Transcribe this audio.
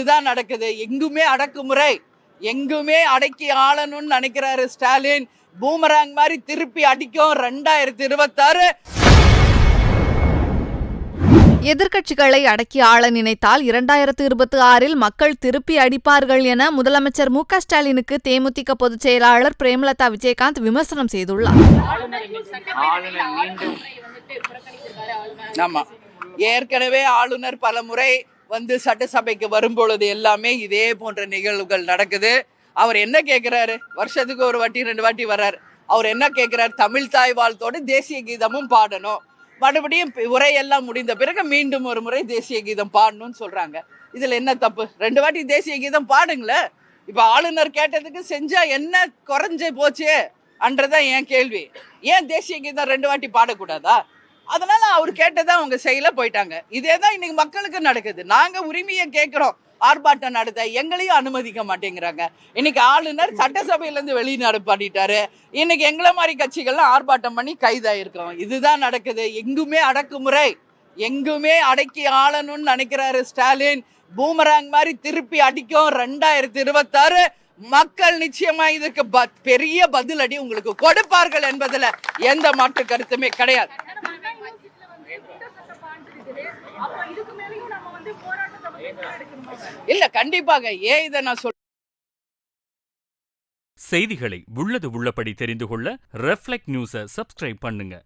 இதுதான் நடக்குது. எங்குமே அடக்குமுறை, எங்குமே அடக்கி ஆளணும்னு நினைக்கிறாரு ஸ்டாலின். பூமராங் மாதிரி திருப்பி அடிக்கும் 2026. எதிர்க்கட்சிகளை அடக்கி ஆள நினைத்தால் 2026 மக்கள் திருப்பி அடிப்பார்கள் என முதலமைச்சர் மு.க. ஸ்டாலினுக்கு தேமுதிக பொதுச் செயலாளர் பிரேமலதா விஜயகாந்த் விமர்சனம் செய்துள்ளார். ஆமா, ஏற்கனவே ஆளுநர் பல முறை வந்து சட்டசபைக்கு வரும்பொழுது எல்லாமே இதே போன்ற நிகழ்வுகள் நடக்குது. அவர் என்ன கேட்கிறாரு? வருஷத்துக்கு ஒரு வாட்டி 2 வாட்டி வர்றார். அவர் என்ன கேட்கிறார்? தமிழ் தாய் வாழ்த்தோடு தேசிய கீதமும் பாடணும். மறுபடியும் உரையெல்லாம் முடிந்த பிறகு மீண்டும் ஒரு முறை தேசிய கீதம் பாடணும்னு சொல்றாங்க. இதுல என்ன தப்பு? 2 வாட்டி தேசிய கீதம் பாடுங்களேன். இப்ப ஆளுநர் கேட்டதுக்கு செஞ்சா என்ன குறைஞ்சு போச்சு அன்றதான் என் கேள்வி. ஏன் தேசிய கீதம் 2 வாட்டி பாடக்கூடாதா? அதனால அவர் கேட்டதா அவங்க செய்யல, போயிட்டாங்க. இதேதான் இன்னைக்கு மக்களுக்கு நடக்குது. நாங்க உரிமையை கேட்கிறோம், ஆர்ப்பாட்டம் நடத்த, எங்களையும் அனுமதிக்க மாட்டேங்கிறாங்க. இன்னைக்கு ஆளுநர் சட்டசபையில இருந்து வெளிநாடு பண்ணிட்டாரு. இன்னைக்கு எங்களை மாதிரி கட்சிகள்லாம் ஆர்ப்பாட்டம் பண்ணி கைதாயிருக்கோம். இதுதான் நடக்குது. எங்குமே அடக்குமுறை, எங்குமே அடக்கி ஆளணும்னு நினைக்கிறாரு ஸ்டாலின். பூமராங் மாதிரி திருப்பி அடிக்கும் 2026. மக்கள் நிச்சயமா இதுக்கு பெரிய பதிலடி உங்களுக்கு கொடுப்பார்கள் என்பதுல எந்த மாற்று கருத்துமே கிடையாது. இல்ல, கண்டிப்பாக. ஏன் இதை நான் செய்திகளை உள்ளது உள்ளபடி தெரிந்து கொள்ள ரெஃப்ளெக்ட் நியூஸை சப்ஸ்கிரைப் பண்ணுங்க.